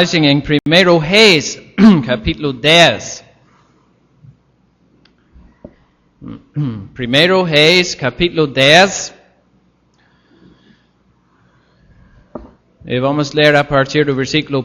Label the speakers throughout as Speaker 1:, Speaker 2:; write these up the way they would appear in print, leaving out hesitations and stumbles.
Speaker 1: Em 1 Reis, capítulo 10. 1 Reis, capítulo 10. E vamos ler a partir do versículo 1.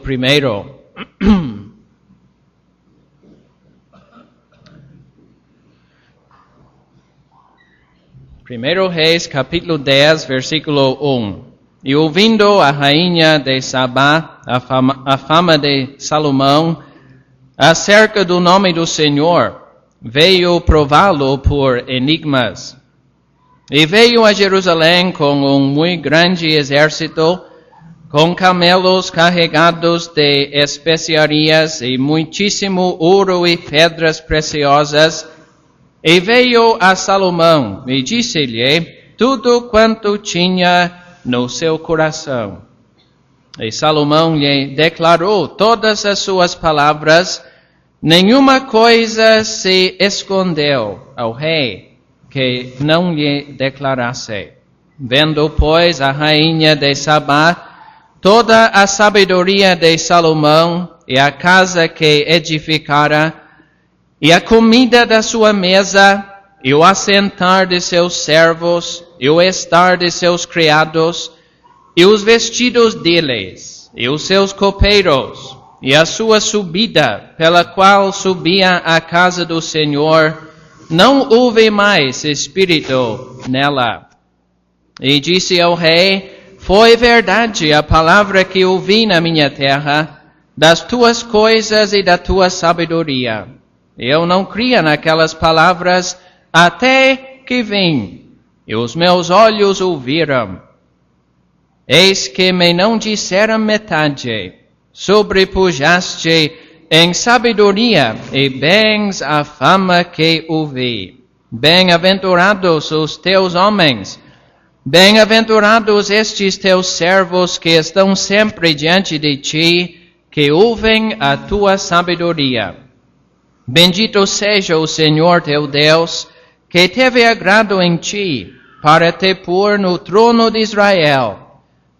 Speaker 1: 1 Reis, capítulo 10, versículo 1. E ouvindo a rainha de Sabá a fama de Salomão acerca do nome do Senhor, veio prová-lo por enigmas. E veio a Jerusalém com um muito grande exército, com camelos carregados de especiarias e muitíssimo ouro e pedras preciosas. E veio a Salomão e disse-lhe tudo quanto tinha no seu coração. E Salomão lhe declarou todas as suas palavras, nenhuma coisa se escondeu ao rei que não lhe declarasse. Vendo, pois, a rainha de Sabá toda a sabedoria de Salomão e a casa que edificara, e a comida da sua mesa, e o assentar de seus servos, e o estar de seus criados, e os vestidos deles, e os seus copeiros, e a sua subida, pela qual subia à casa do Senhor, não houve mais espírito nela. E disse ao rei, foi verdade a palavra que ouvi na minha terra, das tuas coisas e da tua sabedoria. Eu não cria naquelas palavras, até que vim, e os meus olhos ouviram. Eis que me não disseram metade, sobrepujaste em sabedoria e bens a fama que ouvi. Bem-aventurados os teus homens, bem-aventurados estes teus servos que estão sempre diante de ti, que ouvem a tua sabedoria. Bendito seja o Senhor teu Deus, que teve agrado em ti, para te pôr no trono de Israel.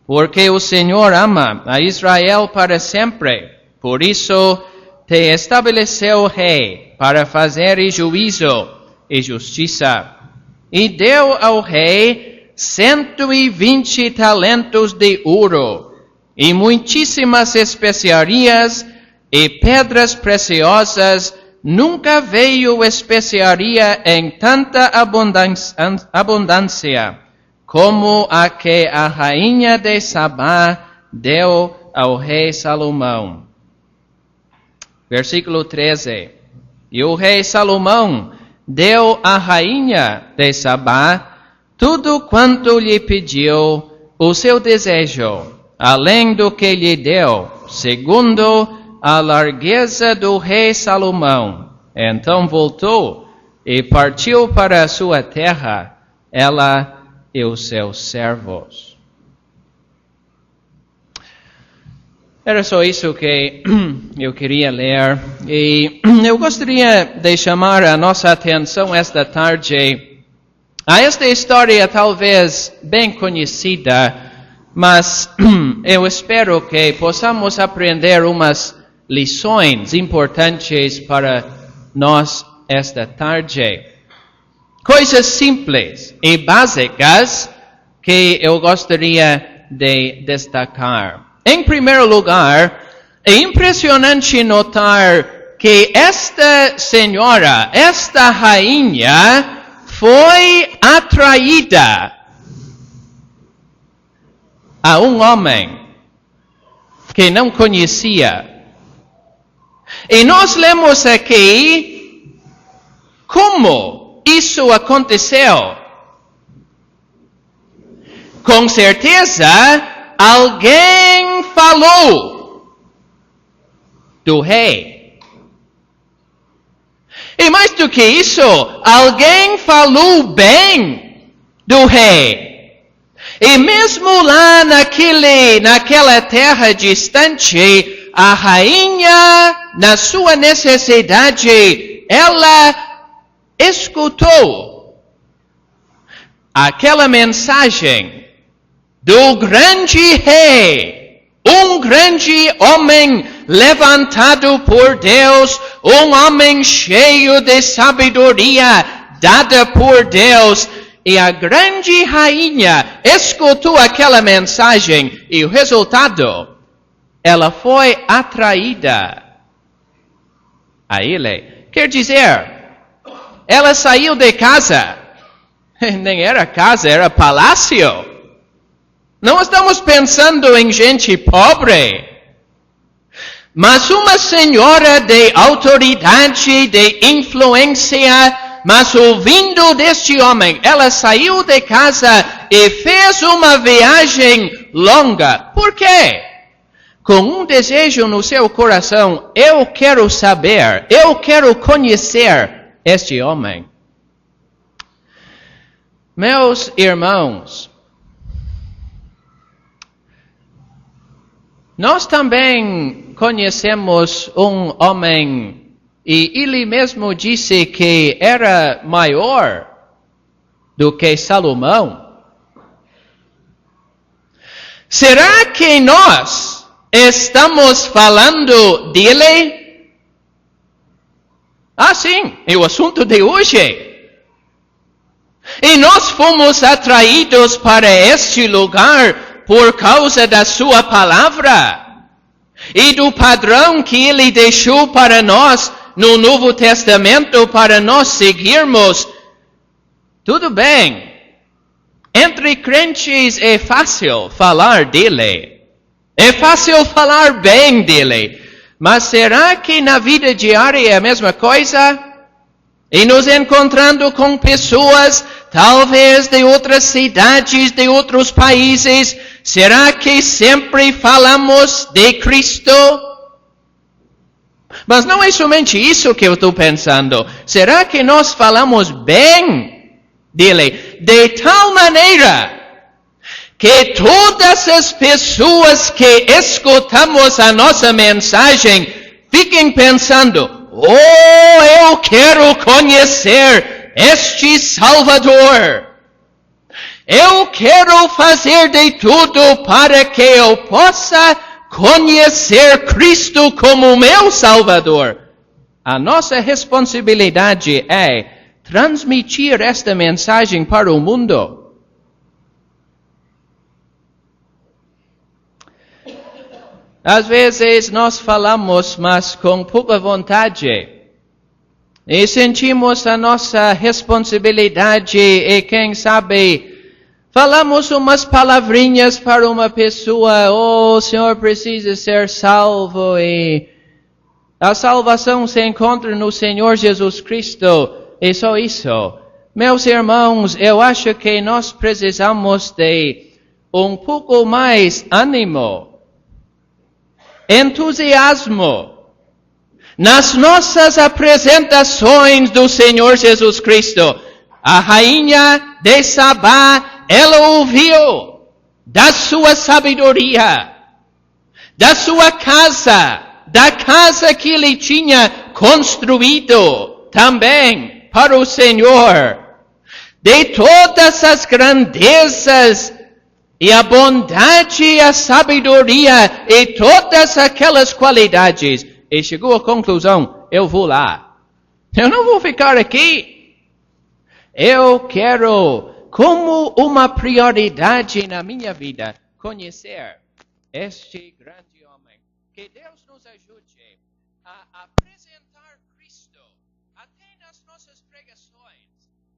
Speaker 1: Porque o Senhor ama a Israel para sempre. Por isso te estabeleceu rei, para fazer juízo e justiça. E deu ao rei 120 talentos de ouro, e muitíssimas especiarias e pedras preciosas. Nunca veio especiaria em tanta abundância como a que a rainha de Sabá deu ao rei Salomão. Versículo 13. E o rei Salomão deu à rainha de Sabá tudo quanto lhe pediu o seu desejo, além do que lhe deu, segundo a largueza do rei Salomão. Então voltou e partiu para a sua terra, ela e os seus servos. Era só isso que eu queria ler. E eu gostaria de chamar a nossa atenção esta tarde a esta história talvez bem conhecida, mas eu espero que possamos aprender umas lições importantes para nós esta tarde. Coisas simples e básicas que eu gostaria de destacar. Em primeiro lugar, é impressionante notar que esta senhora, esta rainha, foi atraída a um homem que não conhecia. E nós lemos aqui como isso aconteceu. Com certeza, alguém falou do rei. E mais do que isso, alguém falou bem do rei. E mesmo lá naquela terra distante, a rainha, na sua necessidade, ela escutou aquela mensagem do grande rei Um grande homem levantado por Deus, um homem cheio de sabedoria dada por Deus. E a grande rainha escutou aquela mensagem e o resultado, ela foi atraída a ele. Quer dizer, ela saiu de casa. Nem era casa, era palácio. Não estamos pensando em gente pobre. Mas uma senhora de autoridade, de influência, mas ouvindo deste homem, ela saiu de casa e fez uma viagem longa. Por quê? Com um desejo no seu coração, eu quero saber, eu quero conhecer este homem. Meus irmãos, nós também conhecemos um homem, e ele mesmo disse que era maior do que Salomão. Será que nós estamos falando dele? Sim, é o assunto de hoje. E nós fomos atraídos para este lugar por causa da sua palavra e do padrão que ele deixou para nós no Novo Testamento para nós seguirmos. Tudo bem. Entre crentes é fácil falar dele. É fácil falar bem dele. Mas será que na vida diária é a mesma coisa? E nos encontrando com pessoas, talvez de outras cidades, de outros países, será que sempre falamos de Cristo? Mas não é somente isso que eu estou pensando. Será que nós falamos bem dele? De tal maneira que todas as pessoas que escutamos a nossa mensagem fiquem pensando, eu quero conhecer este Salvador. Eu quero fazer de tudo para que eu possa conhecer Cristo como meu Salvador. A nossa responsabilidade é transmitir esta mensagem para o mundo. Às vezes nós falamos, mas com pouca vontade. E sentimos a nossa responsabilidade e quem sabe falamos umas palavrinhas para uma pessoa, o Senhor precisa ser salvo e a salvação se encontra no Senhor Jesus Cristo. E só isso. Meus irmãos, eu acho que nós precisamos de um pouco mais ânimo, entusiasmo nas nossas apresentações do Senhor Jesus Cristo. A rainha de Sabá, ela ouviu da sua sabedoria, da sua casa, da casa que ele tinha construído também para o Senhor, de todas as grandezas e a bondade e a sabedoria e todas aquelas qualidades. E chegou à conclusão, eu vou lá. Eu não vou ficar aqui. Eu quero, como uma prioridade na minha vida, conhecer este grande homem. Que Deus nos ajude a apresentar Cristo até nas nossas pregações,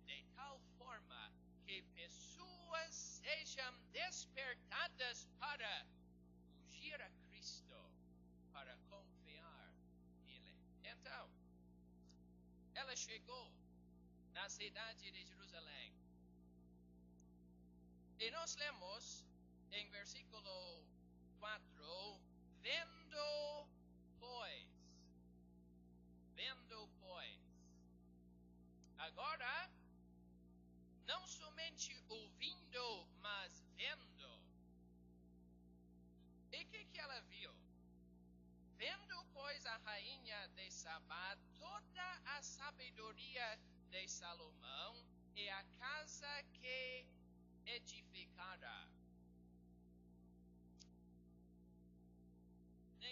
Speaker 1: de tal forma que pessoas sejam despertadas para fugir a Cristo, para confiar nele. Então, ela chegou na cidade de Jerusalém. E nós lemos em versículo 4, vendo, pois. Agora, não somente ouvindo, mas vendo. E o que ela viu? Vendo, pois, a rainha de Sabá, toda a sabedoria de Salomão e a casa que edificara.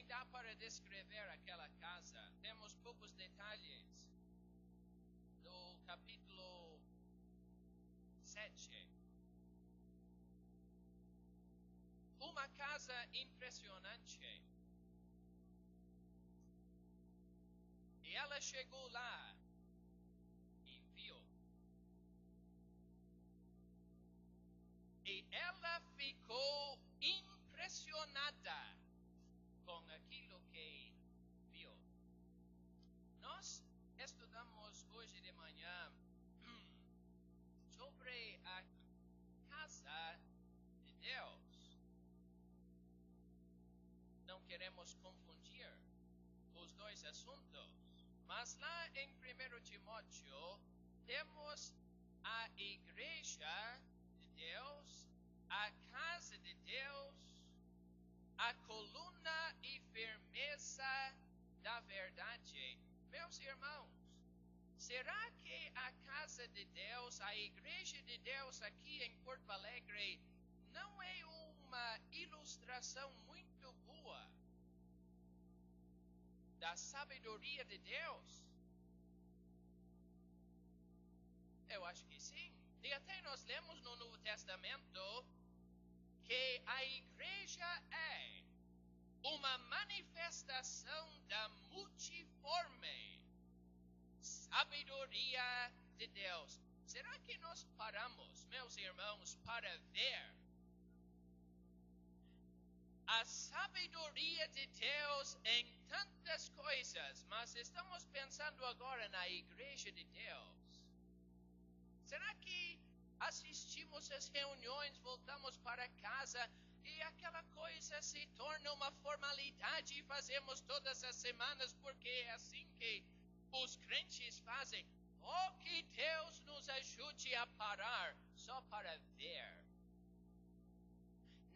Speaker 1: nem dá para descrever aquela casa. Temos poucos detalhes. Do capítulo 7. Uma casa impressionante. E ela chegou lá e viu. E ela ficou impressionada com aquilo que viu. Nós estudamos hoje de manhã sobre a casa de Deus. Não queremos confundir os dois assuntos. Mas lá em 1 Timóteo, temos a igreja de Deus, a casa de Deus, a coluna e firmeza da verdade. Meus irmãos, será que a casa de Deus, a igreja de Deus aqui em Porto Alegre, não é uma ilustração muito boa da sabedoria de Deus? Eu acho que sim. E até nós lemos no Novo Testamento que a igreja é uma manifestação da multiforme sabedoria de Deus. Será que nós paramos, meus irmãos, para ver a sabedoria de Deus em tantas coisas, mas estamos pensando agora na igreja de Deus? Será que assistimos às reuniões, voltamos para casa e aquela coisa se torna uma formalidade e fazemos todas as semanas porque é assim que os crentes fazem? Oh, que Deus nos ajude a parar só para ver.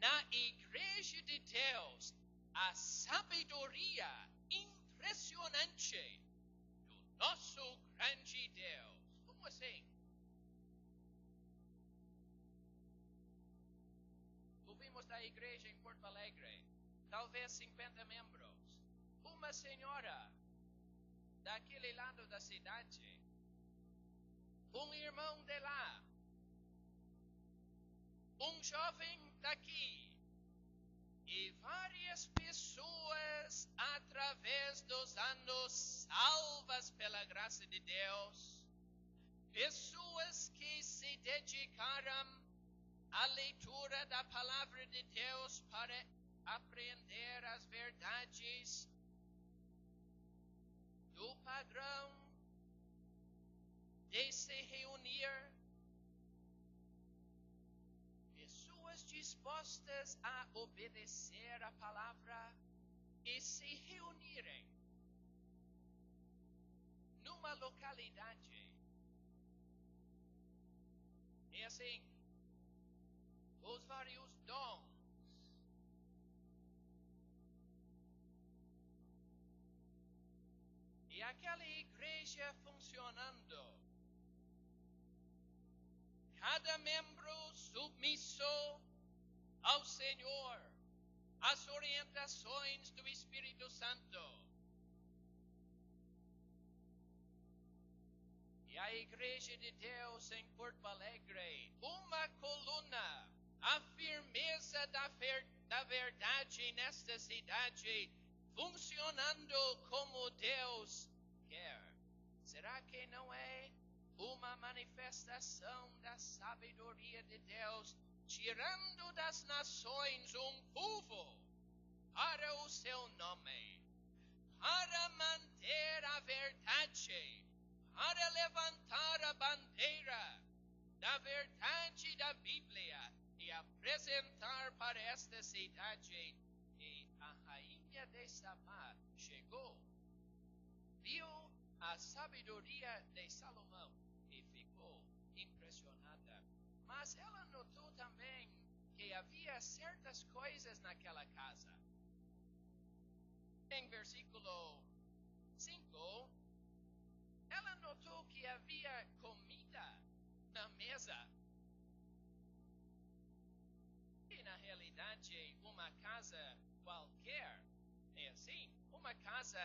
Speaker 1: Na igreja de Deus, a sabedoria impressionante do nosso grande Deus. Como assim? Ouvimos da igreja em Porto Alegre, talvez 50 membros. Uma senhora daquele lado da cidade, um irmão de lá, um jovem daqui, e várias pessoas através dos anos salvas pela graça de Deus, pessoas que se dedicaram à leitura da palavra de Deus para aprender as verdades do padrão de se reunir. Pessoas dispostas a obedecer a palavra e se reunirem numa localidade. E assim, os vários dons. E aquela igreja funcionando. Cada membro submisso ao Senhor, às orientações do Espírito Santo. E a igreja de Deus em Porto Alegre, uma coluna, a firmeza da verdade nesta cidade, funcionando como Deus quer. Será que não é uma manifestação da sabedoria de Deus, tirando das nações um povo para o seu nome, para manter a verdade, para levantar a bandeira da verdade da Bíblia e apresentar para esta cidade que a rainha de Sabá chegou, viu a sabedoria de Salomão e ficou impressionada. Mas ela notou também que havia certas coisas naquela casa. Em versículo 5, ela notou que havia comida na mesa. E na realidade, uma casa qualquer é é assim. Uma casa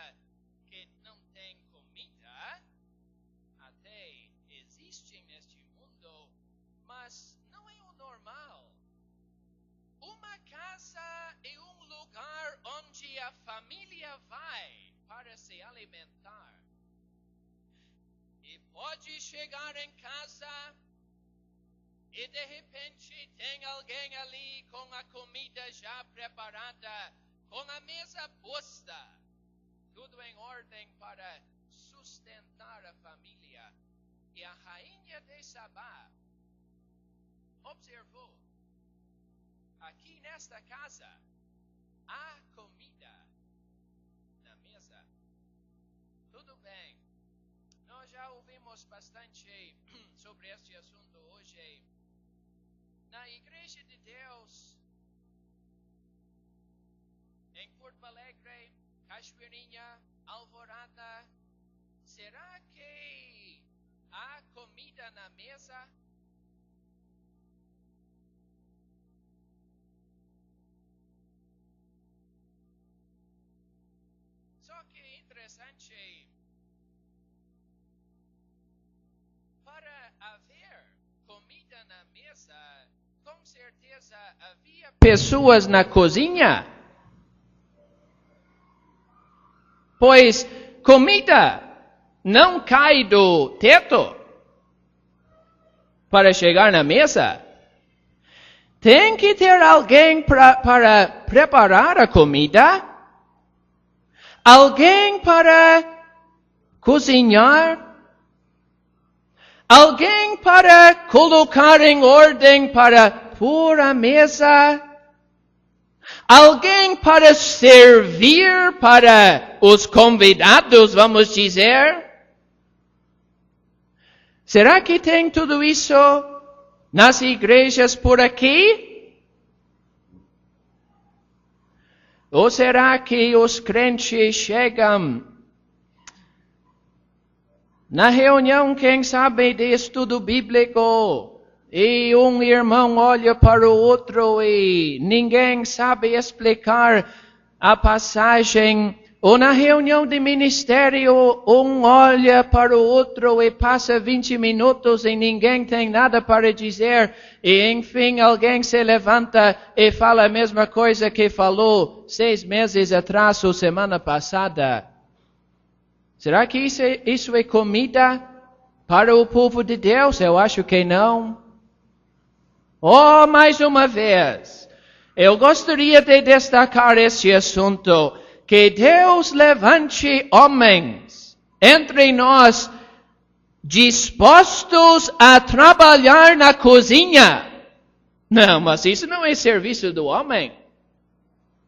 Speaker 1: que não tem comida até existe neste mundo, mas não é o normal. Uma casa é um lugar onde a família vai para se alimentar. E pode chegar em casa e de repente tem alguém ali com a comida já preparada, com a mesa posta, tudo em ordem para sustentar a família. E a rainha de Sabá observou: aqui nesta casa há comida na mesa. Tudo bem. Nós já ouvimos bastante sobre este assunto hoje. Na Igreja de Deus, em Porto Alegre, Cachoeirinha, Alvorada, será que há comida na mesa? Só que é interessante, para haver comida na mesa, com certeza havia pessoas na cozinha. Pois comida não cai do teto para chegar na mesa. Tem que ter alguém para preparar a comida, alguém para cozinhar, alguém para colocar em ordem, para pôr a mesa, alguém para servir para os convidados, vamos dizer. Será que tem tudo isso nas igrejas por aqui? Ou será que os crentes chegam na reunião, quem sabe, de estudo bíblico, e um irmão olha para o outro e ninguém sabe explicar a passagem, ou na reunião de ministério, um olha para o outro e passa 20 minutos e ninguém tem nada para dizer, e enfim alguém se levanta e fala a mesma coisa que falou 6 meses atrás ou semana passada. Será que isso é comida para o povo de Deus? Eu acho que não. Oh, mais uma vez, eu gostaria de destacar este assunto, que Deus levante homens entre nós dispostos a trabalhar na cozinha. Não, mas isso não é serviço do homem.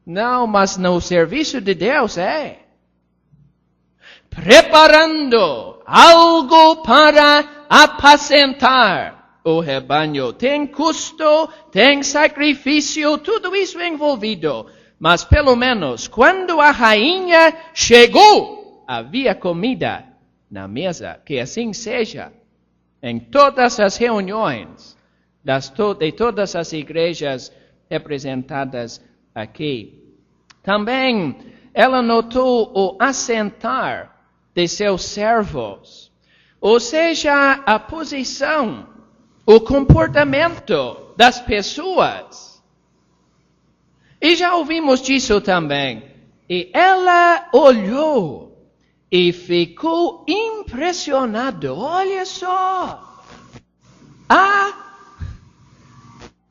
Speaker 1: Não, mas no serviço de Deus é. Preparando algo para apacentar o rebanho. Tem custo, tem sacrifício, tudo isso envolvido. Mas pelo menos, quando a rainha chegou, havia comida na mesa. Que assim seja em todas as reuniões de todas as igrejas representadas aqui. Também ela notou o assentar de seus servos, ou seja, a posição, o comportamento das pessoas. E já ouvimos disso também. E ela olhou e ficou impressionado. Olha só!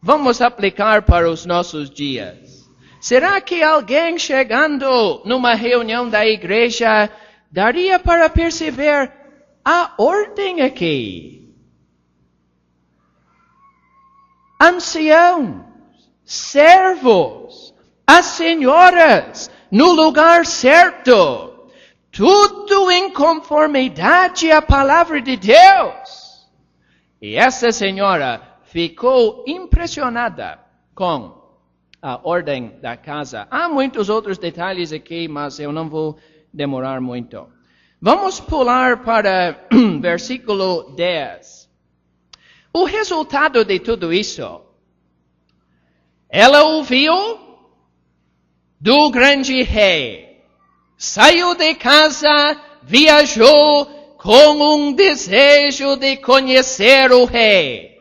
Speaker 1: Vamos aplicar para os nossos dias. Será que alguém chegando numa reunião da igreja daria para perceber a ordem aqui? Anciãos, servos, as senhoras no lugar certo, tudo em conformidade à palavra de Deus. E essa senhora ficou impressionada com a ordem da casa. Há muitos outros detalhes aqui, mas eu não vou demorar muito. Vamos pular para versículo 10. O resultado de tudo isso, ela ouviu do grande rei. saiu de casa, viajou com um desejo de conhecer o rei.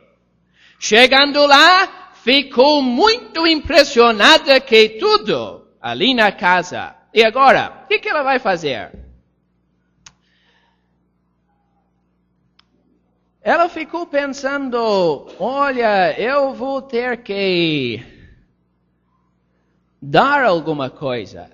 Speaker 1: Chegando lá, ficou muito impressionada com tudo ali na casa. E agora, o que ela vai fazer? Ela ficou pensando, olha, eu vou ter que dar alguma coisa.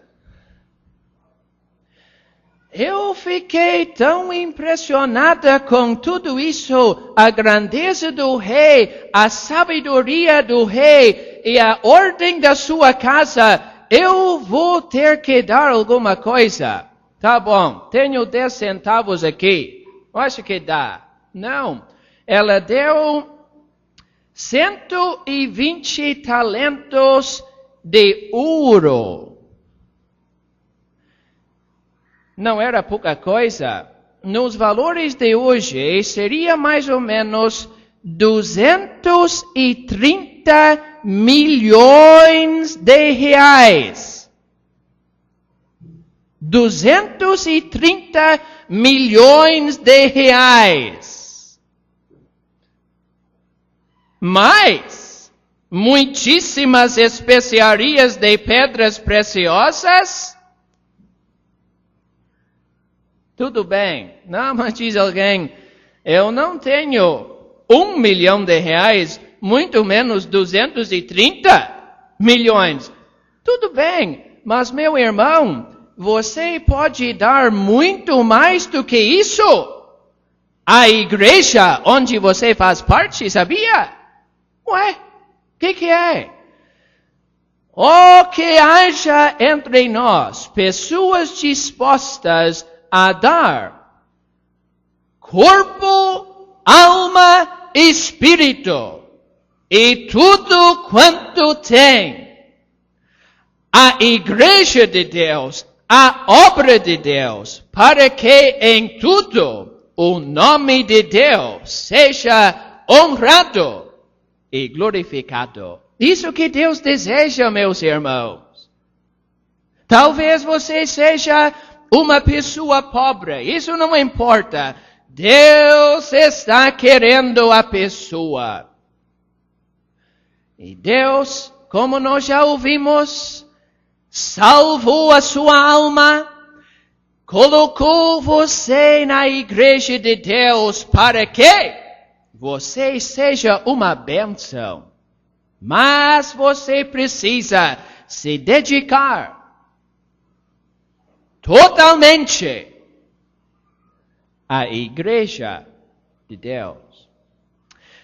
Speaker 1: Eu fiquei tão impressionada com tudo isso, a grandeza do rei, a sabedoria do rei e a ordem da sua casa. Eu vou ter que dar alguma coisa. Tá bom, tenho 10 centavos aqui. Acho que dá. Não, ela deu 120 talentos de ouro. Não era pouca coisa. Nos valores de hoje, seria mais ou menos 230 milhões de reais. 230 milhões de reais. Mais muitíssimas especiarias de pedras preciosas. Tudo bem. Não, mas diz alguém, eu não tenho 1 milhão de reais, muito menos 230 milhões. Tudo bem, mas meu irmão, você pode dar muito mais do que isso. A igreja onde você faz parte, sabia? Ué, o que é? Oh, que haja entre nós pessoas dispostas a dar corpo, alma, espírito e tudo quanto tem. A igreja de Deus, a obra de Deus, para que em tudo o nome de Deus seja honrado e glorificado. Isso que Deus deseja, meus irmãos. Talvez você seja uma pessoa pobre, isso não importa. Deus está querendo a pessoa. E Deus, como nós já ouvimos, salvou a sua alma, colocou você na igreja de Deus para que você seja uma bênção. Mas você precisa se dedicar totalmente à igreja de Deus.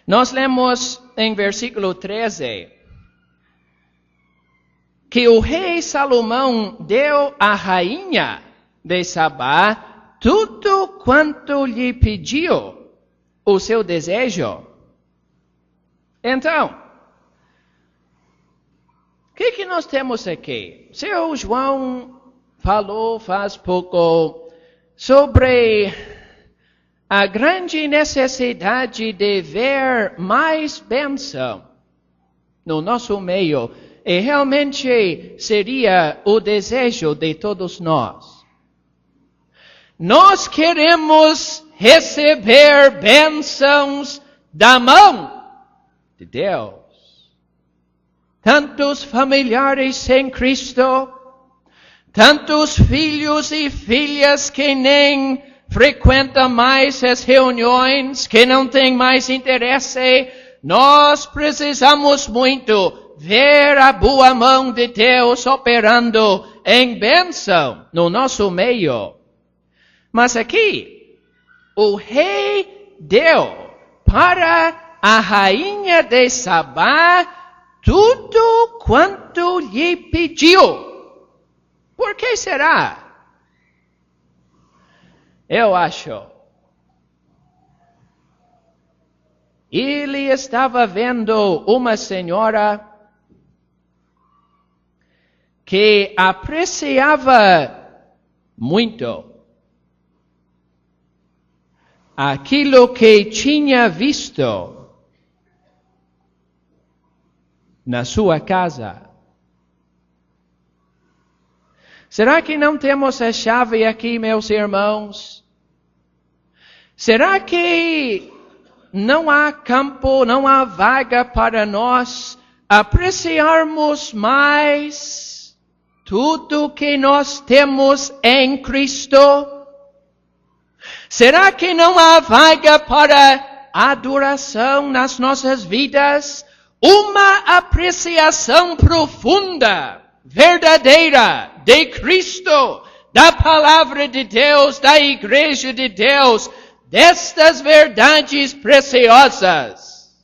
Speaker 1: Nós lemos em versículo 13 que o rei Salomão deu à rainha de Sabá tudo quanto lhe pediu, o seu desejo. Então, o que nós temos aqui? Seu João falou faz pouco sobre a grande necessidade de ver mais bênção no nosso meio. E realmente seria o desejo de todos nós. Nós queremos receber bênçãos da mão de Deus. Tantos familiares sem Cristo, tantos filhos e filhas que nem frequentam mais as reuniões, que não têm mais interesse. Nós precisamos muito ver a boa mão de Deus operando em bênção no nosso meio. Mas aqui, o rei deu para a rainha de Sabá tudo quanto lhe pediu. Por que será? Eu acho. Ele estava vendo uma senhora que apreciava muito aquilo que tinha visto na sua casa. Será que não temos a chave aqui, meus irmãos? Será que não há campo, não há vaga para nós apreciarmos mais tudo que nós temos em Cristo? Será que não há vaga para adoração nas nossas vidas? Uma apreciação profunda, verdadeira, de Cristo, da palavra de Deus, da igreja de Deus, destas verdades preciosas.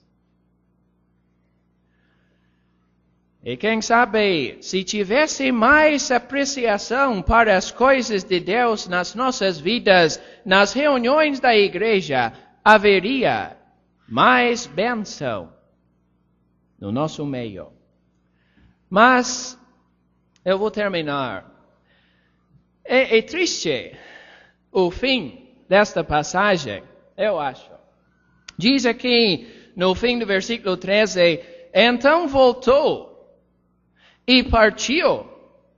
Speaker 1: E quem sabe, se tivesse mais apreciação para as coisas de Deus nas nossas vidas, nas reuniões da igreja, haveria mais bênção no nosso meio. Mas, eu vou terminar. É triste o fim desta passagem, eu acho. Diz aqui, no fim do versículo 13, então voltou e partiu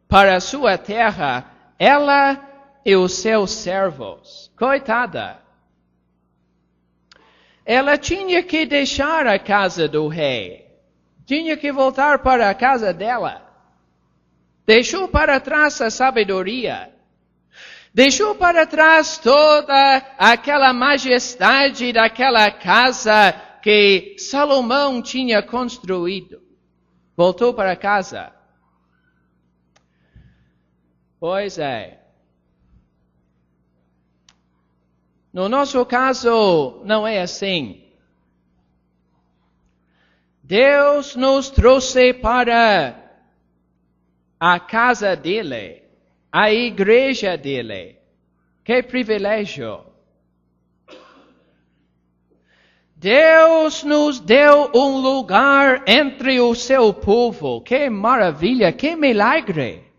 Speaker 1: para a sua terra, ela e os seus servos. Coitada! Ela tinha que deixar a casa do rei. Tinha que voltar para a casa dela. Deixou para trás a sabedoria. Deixou para trás toda aquela majestade daquela casa que Salomão tinha construído. Voltou para casa. Pois é. No nosso caso, não é assim. Deus nos trouxe para a casa dele, a igreja dele. Que privilégio! Deus nos deu um lugar entre o seu povo. Que maravilha, que milagre!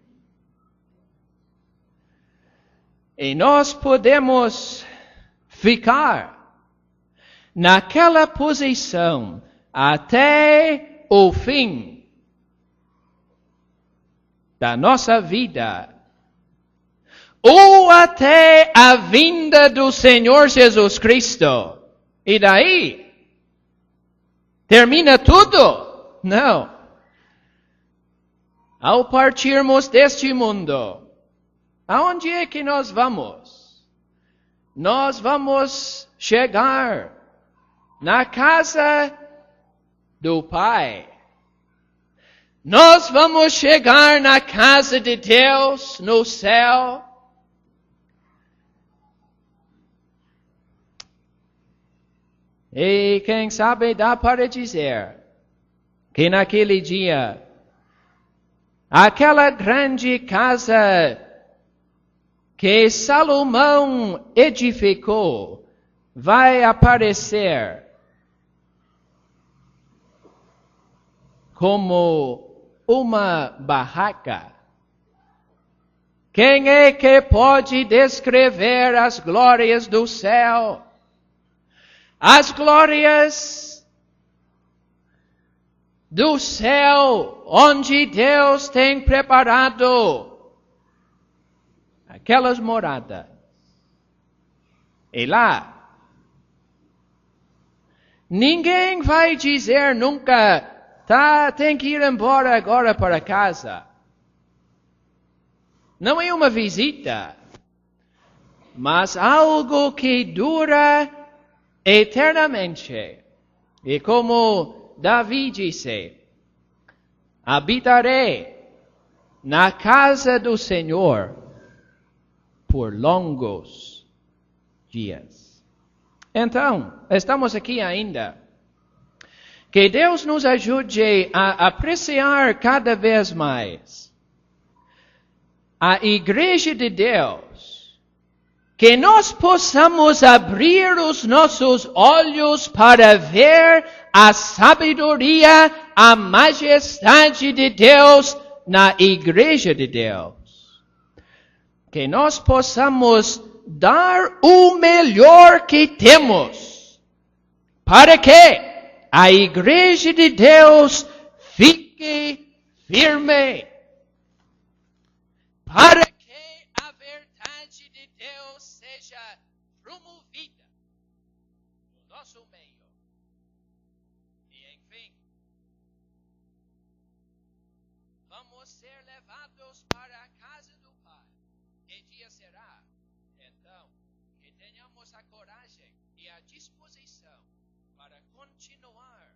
Speaker 1: E nós podemos ficar naquela posição até o fim da nossa vida, ou até a vinda do Senhor Jesus Cristo. E daí? Termina tudo? Não. Ao partirmos deste mundo, aonde é que nós vamos? Nós vamos chegar na casa do Pai. Nós vamos chegar na casa de Deus, no céu. E quem sabe dá para dizer que naquele dia, aquela grande casa que Salomão edificou vai aparecer como uma barraca. Quem é que pode descrever as glórias do céu? As glórias do céu, onde Deus tem preparado aquelas moradas. E lá, ninguém vai dizer nunca, tem que ir embora agora para casa. Não é uma visita, mas algo que dura eternamente. E como Davi disse, habitarei na casa do Senhor por longos dias. Então, estamos aqui ainda. Que Deus nos ajude a apreciar cada vez mais a igreja de Deus. Que nós possamos abrir os nossos olhos para ver a sabedoria, a majestade de Deus na igreja de Deus. Que nós possamos dar o melhor que temos, para que a igreja de Deus fique firme, para Deus seja promovida no nosso meio. E enfim, vamos ser levados para a casa do Pai. Que dia será? Então, que tenhamos a coragem e a disposição para continuar